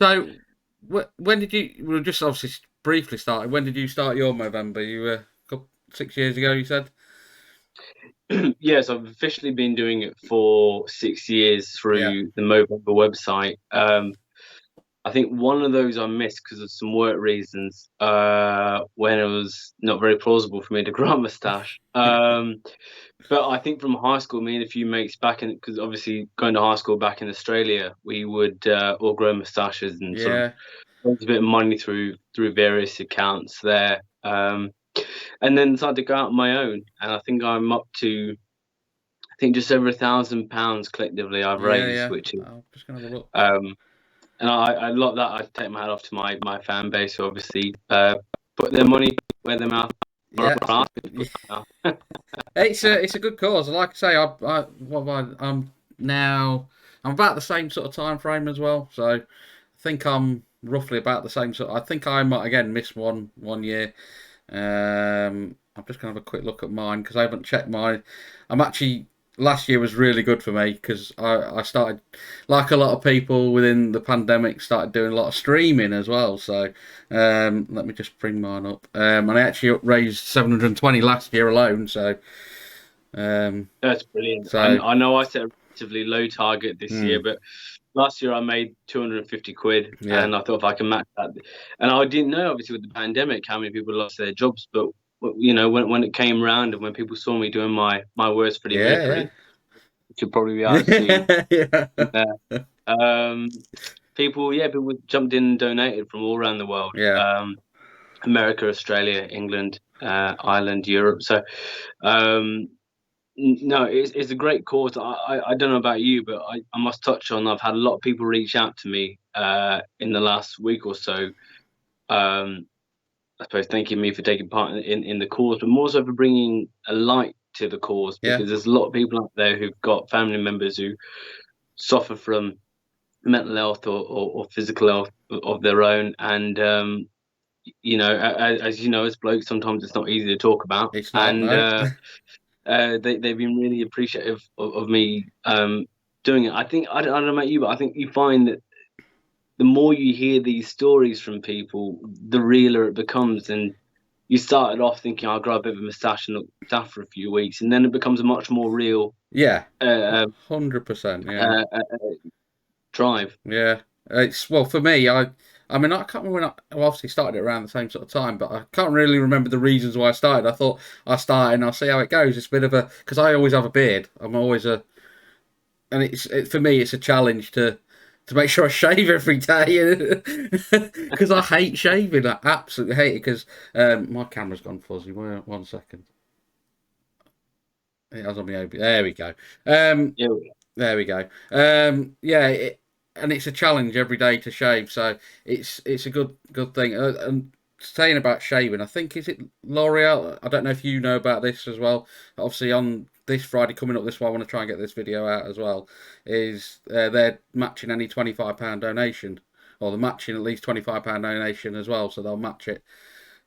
So, when did you? Well, just obviously briefly started. When did you start your Movember? You were 6 years ago. You said. Yes, I've officially been doing it for 6 years Yeah. through the Movember website. I think one of those I missed because of some work reasons, when it was not very plausible for me to grow a mustache. But I think from high school, me and a few mates back in, because obviously going to high school back in Australia, we would all grow mustaches and sort of Yeah. raise a bit of money through various accounts there. And then decided to go out on my own, and I think I'm up to, I think just over £1,000 collectively I've Yeah. raised, Yeah. which is I'm just gonna have a look. um, and I love that. I take my hat off to my fan base who obviously put their money where their mouth, or Yeah. asked me to put their mouth. It's a good cause. Like I say, I'm now I'm about the same sort of time frame as well. So I think I'm roughly about the same sort. I think I might again miss one year. I'm just gonna have a quick look at mine because I haven't checked mine. I'm actually last year was really good for me because I started like a lot of people within the pandemic started doing a lot of streaming as well. So let me just bring mine up. And I actually raised 720 last year alone. Um, That's brilliant. so I know I set a relatively low target this year, hmm, but last year I made 250 quid, yeah, and I thought if I can match that, and I didn't know obviously with the pandemic how many people lost their jobs, but when it came round and when people saw me doing my worst Freddie yeah, Mercury, which you'll probably be able to see yeah, yeah, there, people jumped in and donated from all around the world, yeah. America, Australia, England, Ireland, Europe. So um, no, it's a great cause. I don't know about you, but I must touch on. I've had a lot of people reach out to me in the last week or so. I suppose thanking me for taking part in the cause, but more so for bringing a light to the cause, Yeah. because there's a lot of people out there who've got family members who suffer from mental health or physical health of their own, and as you know, as blokes, sometimes it's not easy to talk about, It's not, and no. they've been really appreciative of me doing it. I don't know about you, but I think you find that the more you hear these stories from people, the realer it becomes. And you started off thinking, I'll grow a bit of a moustache and look daft for a few weeks, and then it becomes a much more real Yeah, uh, 100%. Yeah, uh, uh, drive. yeah. It's well for me. I mean, I can't remember when I obviously started it around the same sort of time, but I can't really remember the reasons why I started. I thought I started and I'll see how it goes. It's a bit of a because I always have a beard. I'm always a and for me it's a challenge to make sure I shave every day because I hate shaving. I absolutely hate it because my camera's gone fuzzy. One second. It was on me. There we go. Um, Yeah, There we go. Yeah, and it's a challenge every day to shave, so it's a good thing. And saying about shaving, I think is it L'Oreal. I don't know if you know about this as well. Obviously, on this Friday coming up, this one I want to try and get this video out as well. Is they're matching any £25 donation, or they're matching at least £25 donation as well. So they'll match it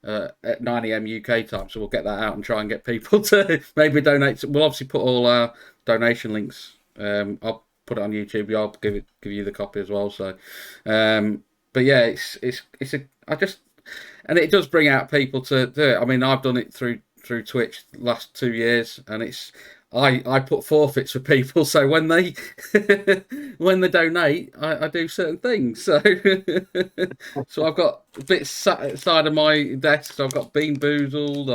at 9 a.m. UK time. So we'll get that out and try and get people to maybe donate. We'll obviously put all our donation links. I'll put it on YouTube. I'll give you the copy as well. So, but yeah, it's a I just and it does bring out people to do it. I mean, I've done it through Twitch the last 2 years, and it's I put forfeits for people, so when they when they donate, I do certain things. So so I've got bits sat outside of my desk. So I've got Bean Boozled,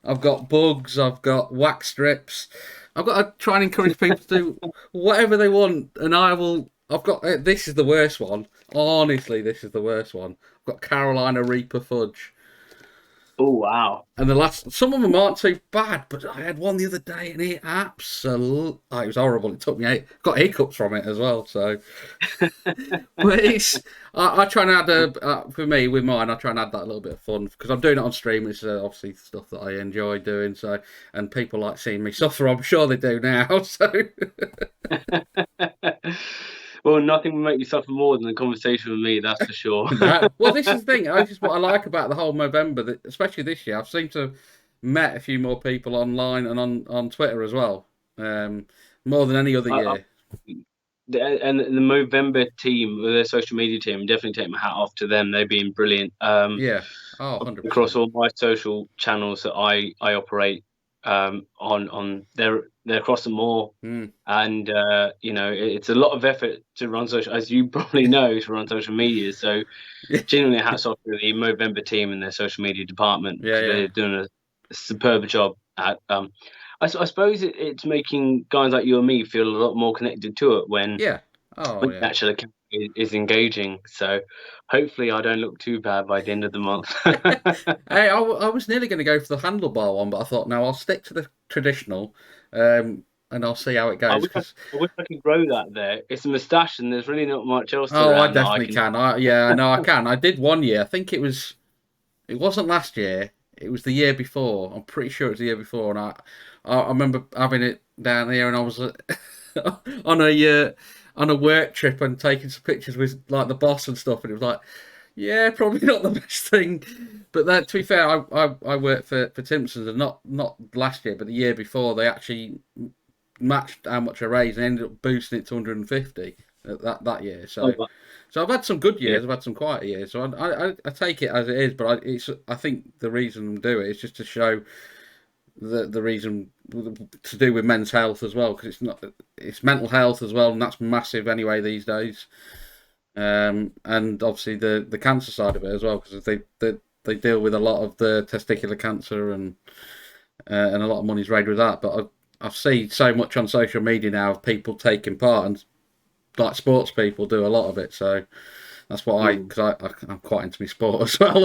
I've got bugs, I've got wax strips. I've got to try and encourage people to do whatever they want, and I will. I've got this is the worst one. Honestly, this is the worst one. I've got Carolina Reaper fudge. oh wow. And the last, some of them aren't too bad, but I had one the other day and it absolutely, it was horrible. It took me got hiccups from it as well. So, but I try and add for me with mine, I try and add that little bit of fun because I'm doing it on stream. It's obviously stuff that I enjoy doing. So, and people like seeing me suffer. I'm sure they do now. So, Well, nothing will make you suffer more than a conversation with me, that's for sure. no, well, this is the thing. This is what I like about the whole Movember, that, especially this year. I've seemed to have met a few more people online and on Twitter as well, more than any other I, year. and the Movember team, their social media team, definitely take my hat off to them. They've been brilliant. Yeah. Oh, Across 100%. all my social channels that I operate on they're across them all, Mm. and it's a lot of effort to run social, as you probably know, to run social media. So genuinely, hats off to the Movember team and their social media department Yeah, because yeah, they're doing a superb job at. I suppose it's making guys like you and me feel a lot more connected to it yeah. Oh, when the yeah. actual account is engaging. So hopefully, I don't look too bad by the end of the month. Hey, I was nearly going to go for the handlebar one, but I thought, no, I'll stick to the traditional, and I'll see how it I goes. wish I, Because I wish I could grow that there. It's a moustache, and there's really not much else oh, I around that I definitely can. can. Yeah, no, I can. I did one year. I think it was. It wasn't last year. It was the year before. I'm pretty sure it was the year before, and I remember having it down here, and I was on a work trip and taking some pictures with like the boss and stuff, and it was like, yeah, probably not the best thing. But that, to be fair, I worked for Timpsons, and not last year, but the year before, they actually matched how much I raised and ended up boosting it to 150 that year. Oh, So I've had some good yeah. years, I've had some quiet years. So I take it as it is, but I think the reason I do it is just to show the reason to do with men's health as well, because it's mental health as well, and that's massive anyway these days. And obviously the cancer side of it as well, because they deal with a lot of the testicular cancer, and a lot of money's raised with that. But I've seen so much on social media now of people taking part, and like sports people do a lot of it. So that's what Mm. because I'm quite into my sport as well.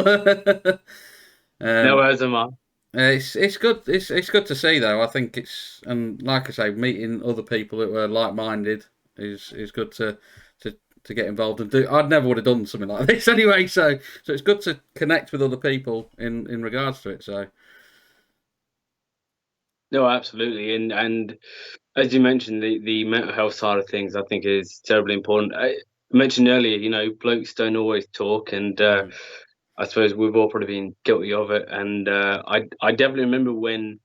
No um, worries, am I? it's good. It's good to see though. I think and like I say, meeting other people that were like minded is good to to get involved and do. I'd never would have done something like this anyway. So it's good to connect with other people in regards to it. So No, absolutely. And as you mentioned, the mental health side of things, I think, is terribly important. I mentioned earlier, blokes don't always talk, and mm, I suppose we've all probably been guilty of it. And I definitely remember when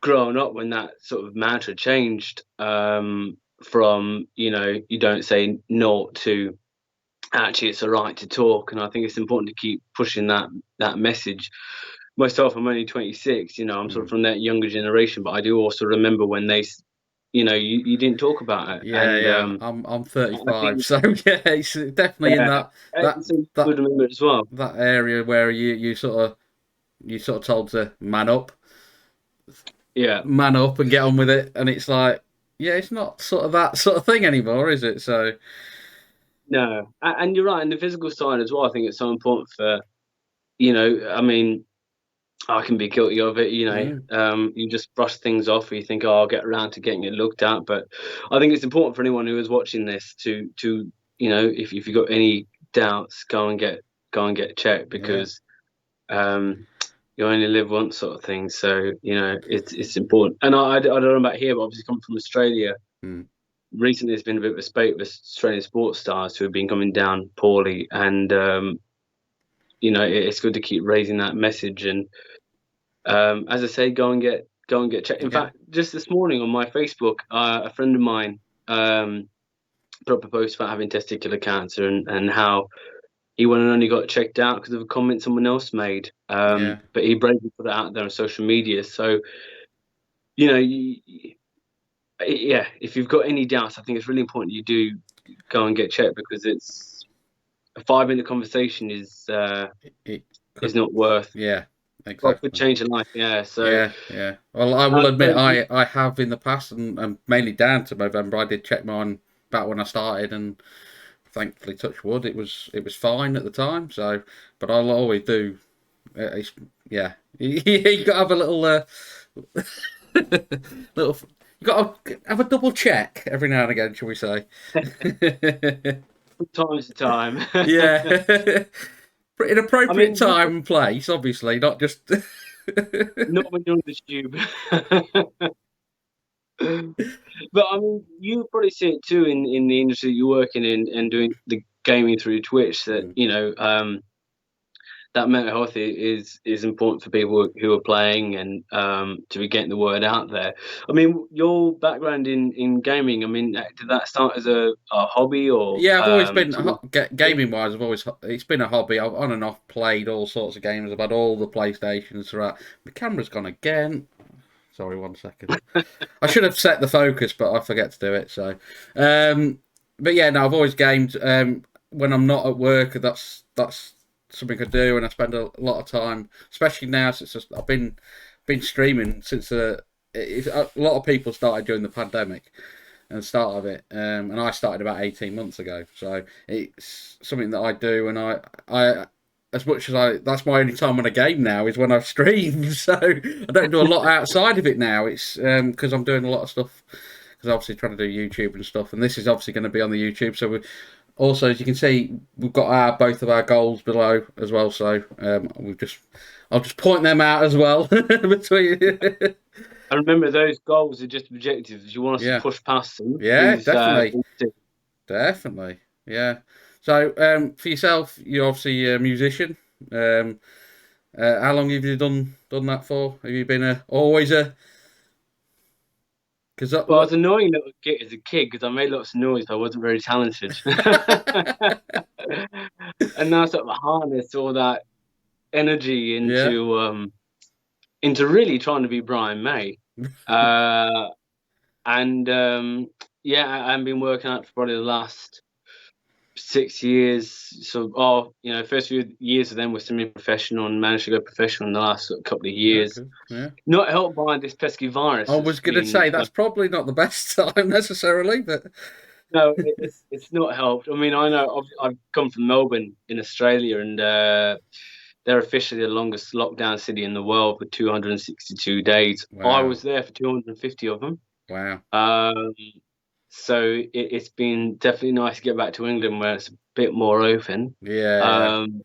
growing up, when that sort of mantra changed, from you don't say no to actually it's a right to talk. And I think it's important to keep pushing that message. Myself, I'm only 26. I'm sort of mm. from that younger generation, but I do also remember when you didn't talk about it. Yeah, And yeah. I'm I 35, think, so yeah, it's definitely in yeah, that so you that would remember it as well. that area where you sort of told to Yeah. man up and get on with it, and it's like, yeah, it's not sort of that sort of thing anymore, is it? So, No, and you're right. And the physical side as well, I think it's so important for, I mean, I can be guilty of it. mm, You just brush things off, or you think, oh, I'll get around to getting it looked at. But I think it's important for anyone who is watching this to if you've got any doubts, go and get checked, yeah, because you only live once, sort of thing. So it's important. And I don't know about here, but obviously coming from Australia, mm, recently there's been a bit of a spate with Australian sports stars who have been coming down poorly, and it's good to keep raising that message. And as I say, go and get checked. In yeah, fact, just this morning on my Facebook, a friend of mine put up a post about having testicular cancer, and how he went and only got checked out because of a comment someone else made. yeah, But he bravely put it out there on social media. So you know, you, yeah, if you've got any doubts, I think it's really important you do go and get checked, because it's a 5 minute conversation it is could, not worth. yeah, Well, could exactly. change a life. Yeah. So Yeah, yeah. Well, I will I admit, suppose I have in the past, and mainly down to November. I did check mine back when I started, and thankfully, touch wood, it was fine at the time. So, but I'll always do. It's, yeah, you got to have a little little. You got to have a double check every now and again, shall we say? from time to time. Yeah, in I appropriate mean, time and place, obviously, not just. not when you're on the tube. But I mean, you probably see it too in the industry you're working in and doing the gaming through Twitch. That Mm, that mental health is important for people who are playing, and to be getting the word out there. I mean, your background in gaming, I mean, did that start as a hobby or Yeah, I've always been sort of? gaming wise. I've always it's been a hobby. I've on and off played all sorts of games. I've had all the PlayStations throughout. My camera's gone again. Sorry, 1 second. I should have set the focus, but I forget to do it. So, um, but yeah, no, I've always gamed. When I'm not at work, that's something I do, and I spend a lot of time, especially now since I've been streaming since a lot of people started during the pandemic and the start of it, and I started about 18 months ago. So it's something that I do, and I as much as that's my only time on a game now is when I stream. So I don't do a lot outside of it now. It's because I'm doing a lot of stuff because obviously trying to do YouTube and stuff, and this is obviously going to be on the YouTube. So we also, as you can see, we've got our both of our goals below as well. So I'll just point them out as well between. I remember those goals are just objectives. You want us to Yeah, push past them, yeah, please. definitely. Please do. Definitely, yeah. So, for yourself, you're obviously a musician. Um, how long have you done that for? Have you been always a? Because Well, I was annoying little git as a kid because I made lots of noise, but I wasn't very talented. And now I sort of harness all that energy yeah, into really trying to be Brian May. Uh, and yeah, I've been working out for probably the last 6 years. So, first few years of them were semi-professional and managed to go professional in the last couple of years. okay, yeah. Not helped by this pesky virus I that's was gonna been. say that's probably not the best time necessarily, but No, it's not helped. I mean, I know I've come from Melbourne in Australia, and they're officially the longest lockdown city in the world for 262 days. I wow, was there for 250 of them. wow, Um, so it's been definitely nice to get back to England where it's a bit more open. yeah, yeah, Um,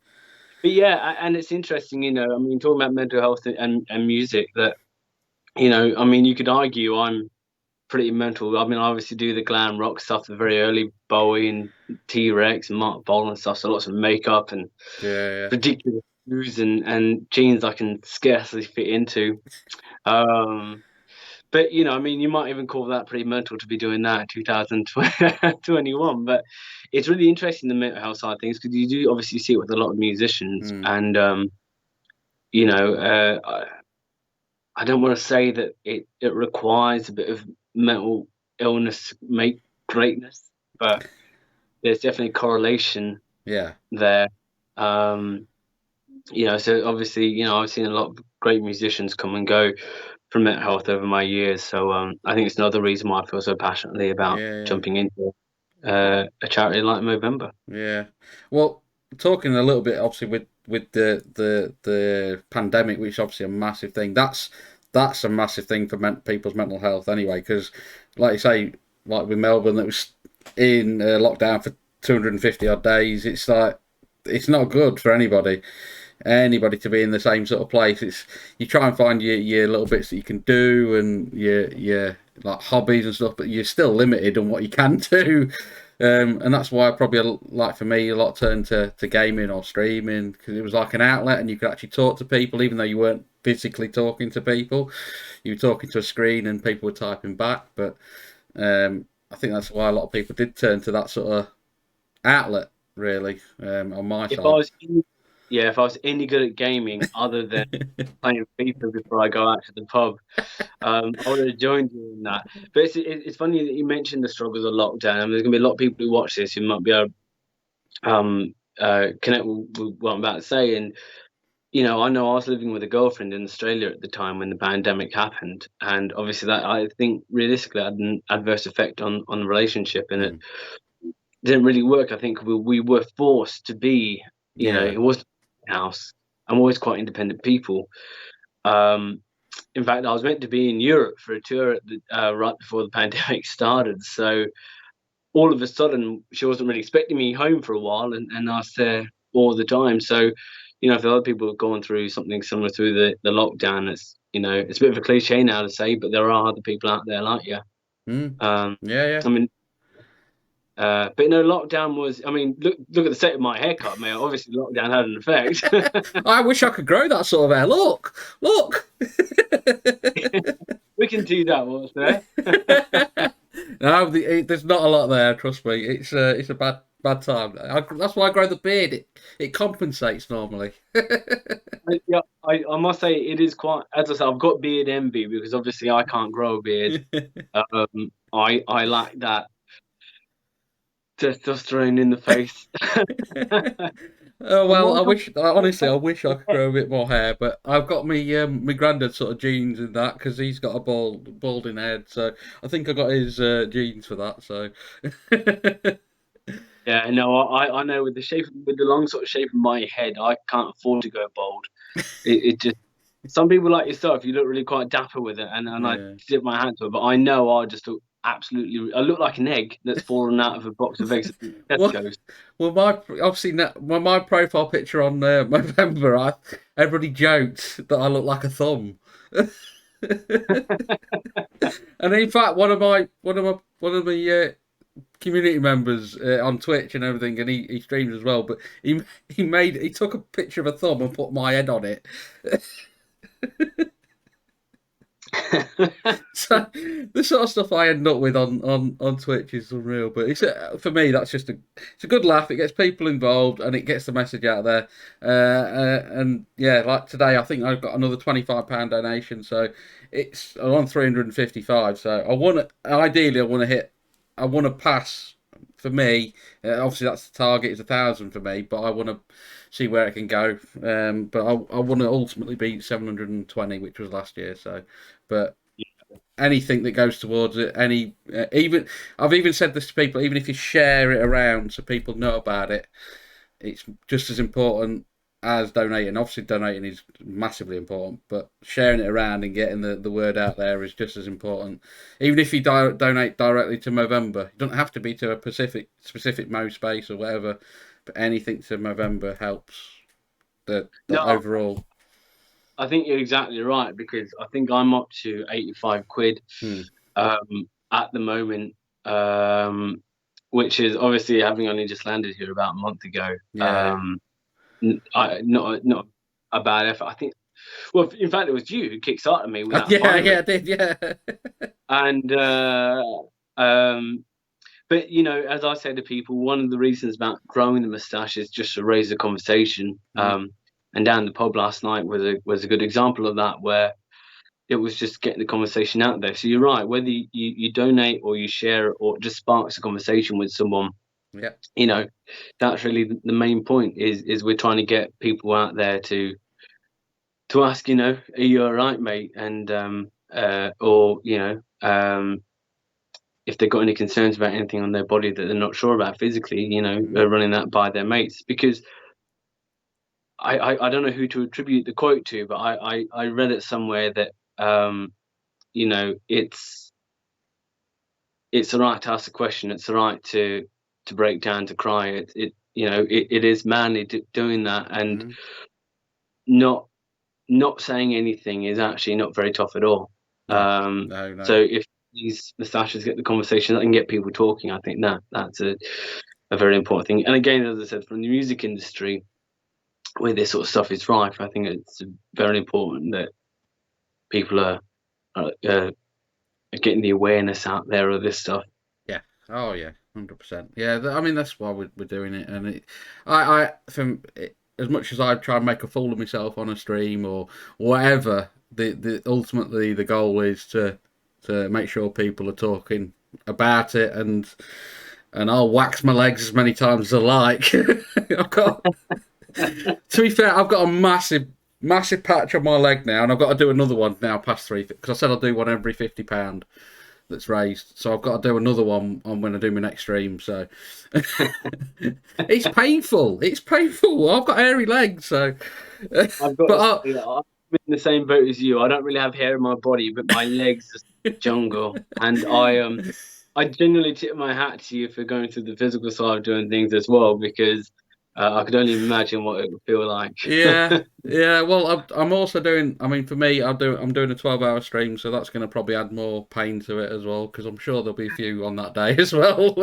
but yeah, and it's interesting, I mean, talking about mental health and music, that, I mean, you could argue I'm pretty mental. I mean, I obviously do the glam rock stuff, the very early Bowie and T-Rex and Mark Bolan and stuff, so lots of makeup and yeah, ridiculous shoes and jeans I can scarcely fit into. Um, but I mean, you might even call that pretty mental to be doing that in 2021. But it's really interesting, the mental health side of things, because you do obviously see it with a lot of musicians, mm, and you know, I don't want to say that it requires a bit of mental illness to make greatness, but there's definitely correlation yeah, there. Um, so obviously, I've seen a lot of great musicians come and go from mental health over my years. So I think it's another reason why I feel so passionately about yeah, yeah. jumping into a charity like Movember. Yeah. Well, talking a little bit obviously with the pandemic, which is obviously a massive thing. That's a massive thing for people's mental health anyway. Because, like you say, like with Melbourne, that was in lockdown for 250 odd days. It's like it's not good for anybody to be in the same sort of place. It's you try and find your little bits that you can do and your like hobbies and stuff, but you're still limited on what you can do. And that's why probably like for me a lot turned to gaming or streaming because it was like an outlet and you could actually talk to people even though you weren't physically talking to people. You were talking to a screen and people were typing back. But I think that's why a lot of people did turn to that sort of outlet really on my If I side. was, if I was any good at gaming other than playing FIFA before I go out to the pub, I would have joined you in that. But it's funny that you mentioned the struggles of lockdown. And there's going to be a lot of people who watch this who might be able to connect with what I'm about to say. And I know I was living with a girlfriend in Australia at the time when the pandemic happened, and obviously that, I think, realistically had an adverse effect on the relationship, and it Mm. didn't really work. I think we were forced to be, Yeah. it was a house. I'm always quite independent people. Um, in fact, I was meant to be in Europe for a tour right before the pandemic started. So all of a sudden, she wasn't really expecting me home for a while, and I was there all the time. So, if other people have gone through something similar through the lockdown, it's a bit of a cliche now to say, but there are other people out there like you. Mm. Um, Yeah, yeah. I mean, But no, lockdown was. I mean, look at the state of my haircut, mate. Obviously, lockdown had an effect. I wish I could grow that sort of hair. Look, look. We can do that. What's there? No, there's not a lot there. Trust me, it's a bad time. That's why I grow the beard. It compensates normally. Yeah, I must say it is quite. As I said, I've got beard envy because obviously I can't grow a beard. I lack that testosterone in the face. Oh And well, one com- honestly, I wish I could grow a bit more hair, but I've got my granddad sort of genes in that because he's got a balding head, so I think I got his genes for that. So Yeah, no, I know with the long sort of shape of my head, I can't afford to go bald. It just some people like yourself, you look really quite dapper with it, and I yeah. tip my hat to it. But I know I just look absolutely. I look like an egg that's fallen out of a box of eggs at Well, Tesco's. well, obviously my profile picture on Movember, everybody joked that I look like a thumb. And in fact, one of my community members on Twitch and everything, and he streams as well. But he took a picture of a thumb and put my head on it. So the sort of stuff I end up with on Twitch is unreal. But for me, that's it's a good laugh. It gets people involved and it gets the message out there. And yeah, like today, I think I've got another £25 donation, so I'm on 355. So ideally, I want to pass. For me, obviously that's the target is 1,000 for me, but I want to see where it can go. But I want to ultimately beat 720, which was last year. So, but anything that goes towards it, even I've even said this to people, even if you share it around so people know about it, it's just as important as donating. Obviously, donating is massively important, but sharing it around and getting the word out there is just as important. Even if you donate directly to Movember, it doesn't have to be to a specific Mo space or whatever, but anything to Movember helps the No, overall. I think you're exactly right because I think I'm up to 85 quid Hmm. at the moment, which is obviously having only just landed here about a month ago. Yeah. Not a bad effort. I think. Well, in fact, it was you who kickstarted me with that Yeah, 5. yeah, I did, yeah. And but as I say to people, one of the reasons about growing the moustache is just to raise the conversation. Mm, And down the pub last night was a good example of that, where it was just getting the conversation out there. So you're right, whether you donate or you share or it just sparks a conversation with someone, yeah. that's really the main point. Is we're trying to get people out there to ask, are you all right, mate? And or if they've got any concerns about anything on their body that they're not sure about physically, Mm, running that by their mates. Because I don't know who to attribute the quote to, but I read it somewhere that it's all right to ask a question. It's all right to break down, to cry. It is manly doing that, and mm. not not saying anything is actually not very tough at all. No, Um, no, no. so if these moustaches get the conversation that can get people talking, I think that's a very important thing. And again, as I said, from the music industry, where this sort of stuff is rife, I think it's very important that people are getting the awareness out there of this stuff. Yeah. Oh, yeah. 100%. Yeah. I mean, that's why we're doing it. And as much as I try and make a fool of myself on a stream or whatever, ultimately the goal is to make sure people are talking about it, and I'll wax my legs as many times as I like. I've got, to be fair, I've got a massive patch on my leg now, and I've got to do another one now past three because I said I'll do one every £50 that's raised. So I've got to do another one on when I do my next stream. So it's painful. It's painful. I've got hairy legs, so I've got but to say that I'm in the same boat as you. I don't really have hair in my body, but my legs are jungle, and I genuinely tip my hat to you for going through the physical side of doing things as well, because I could only imagine what it would feel like. yeah, yeah. Well, I'm also doing. I mean, for me, I'm doing a 12-hour stream, so that's going to probably add more pain to it as well, because I'm sure there'll be a few on that day as well.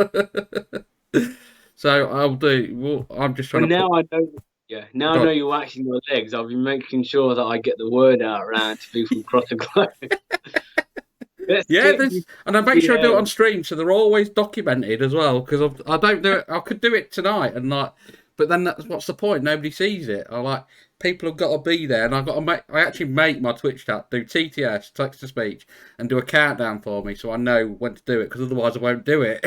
So I'll do. Well, I'm just trying And to put. now I know, yeah, now I know God. you're waxing your legs. I'll be making sure that I get the word out around to people across the globe. Let's Yeah, get you there's, and I make the sure I do it on area. stream, so they're always documented as well. Because I don't do it. I could do it tonight and like, but then that's what's the point? Nobody sees it. I like people have got to be there, and I've got to make. I actually make my Twitch chat do TTS, text to speech, and do a countdown for me, so I know when to do it. Because otherwise, I won't do it.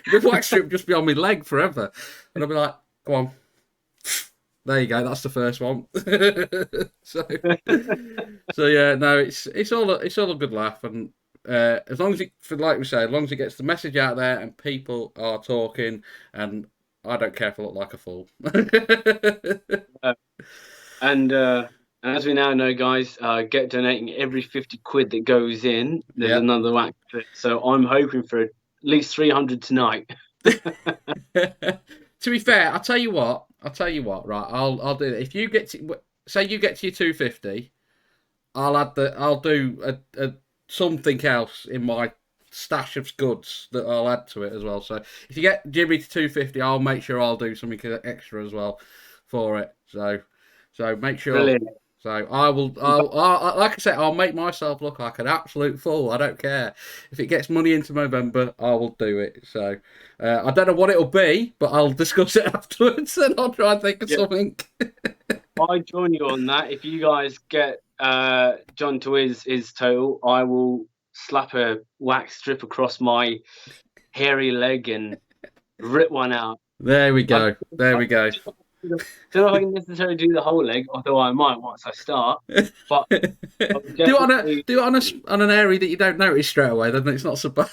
The wax strip just be on my leg forever, and I'll be like, "Go on, there you go. That's the first one." so, so yeah, no, it's all a good laugh, and as long as it, for like we say, as long as it gets the message out there and people are talking, and I don't care if I look like a fool. Uh, and as we now know, guys, get donating every 50 quid that goes in. There's Yeah. another wax fit. So I'm hoping for at least 300 tonight. To be fair, I'll tell you what. I'll tell you what. Right, I'll do it. If you get to say you get to your 250, I'll do a something else in my stash of goods that I'll add to it as well. So if you get Jimmy to 250, I'll make sure I'll do something extra as well for it. So make sure. Brilliant. So I will. Like I said, I'll make myself look like an absolute fool. I don't care if it gets money into Movember. I will do it. So I don't know what it'll be, but I'll discuss it afterwards, and I'll try and think of Yeah, something. I join you on that. If you guys get John to his total, I will slap a wax strip across my hairy leg and rip one out. There we I, go. There I we go. don't know if I can necessarily do the whole leg, although I might once I start. But do I would it on a definitely, do it on a on an area that you don't notice straight away. Then it's not so bad.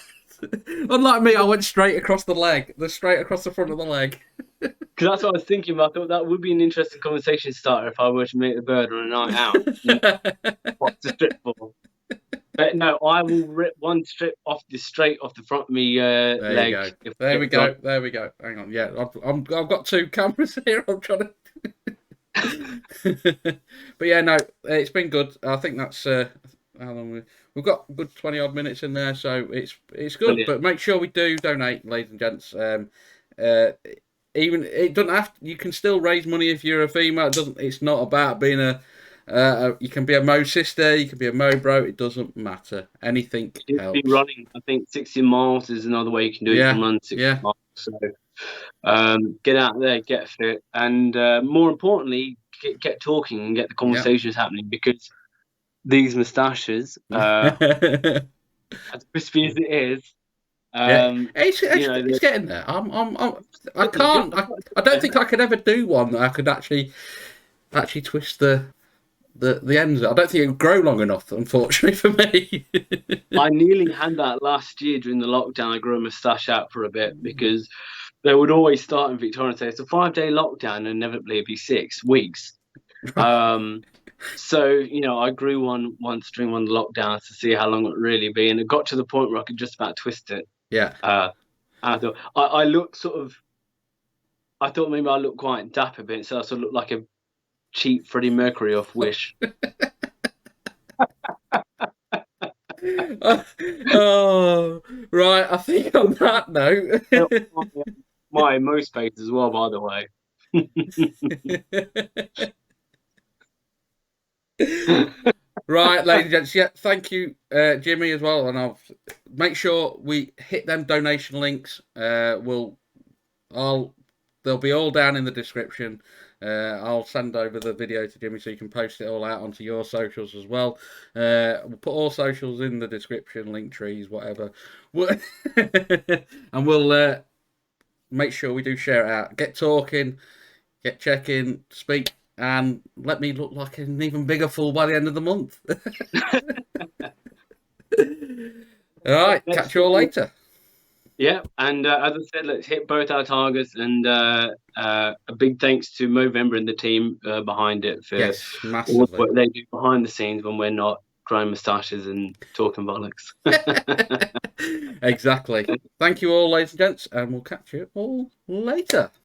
Unlike me, I went straight across the leg, straight across the front of the leg. because that's what I was thinking. But I thought that would be an interesting conversation starter if I were to meet the bird on a night out. You know, what's the strip for? But no, I will rip one strip off the straight off the front of me There you leg go. if There I we get John. go. There we go. Hang on. Yeah, I've got two cameras here. I'm trying to. But yeah, no, it's been good. I think that's how long we've got. A good 20 odd minutes in there, so it's good. Brilliant. But make sure we do donate, ladies and gents. Uh, even it doesn't have. You can still raise money if you're a female. It doesn't. It's not about being a. You can be a Mo sister. You can be a Mo bro. It doesn't matter. Anything Just be helps. running. I think 60 miles is another way you can do it. You can Yeah, run 60 yeah, miles. So get out there, get fit, and more importantly, get talking and get the yeah. conversations happening because these moustaches, as crispy as it is, Yeah, um, it's, you it's know, it's getting there. I they're good. can't. I don't think I could ever do one that I could actually twist the ends. I don't think it would grow long enough, unfortunately for me. I nearly had that last year during the lockdown. I grew a moustache out for a bit because they would always start in Victoria and say it's a 5-day lockdown, and inevitably it'd be 6 weeks. Um, so I grew one once during one of the lockdowns to see how long it would really be, and it got to the point where I could just about twist it. Yeah. And I thought I looked sort of. I thought maybe I looked quite dapper, but so I sort of looked like a cheap Freddie Mercury off Wish. Oh, right. I think on that note. My most face as well, by the way. Right, ladies and gents. Yeah, thank you, Jimmy, as well. And I'll make sure we hit them donation links. I'll they'll be all down in the description. I'll send over the video to Jimmy so you can post it all out onto your socials as well. We'll put all socials in the description, link trees, whatever. And we'll make sure we do share it out. Get talking, get checking, speak, and let me look like an even bigger fool by the end of the month. All right, Let's catch you all later. Yeah, and as I said, let's hit both our targets. And a big thanks to Movember and the team behind it for Yes, all the massively. work they do behind the scenes when we're not growing moustaches and talking bollocks. Exactly. Thank you all, ladies and gents, and we'll catch you all later.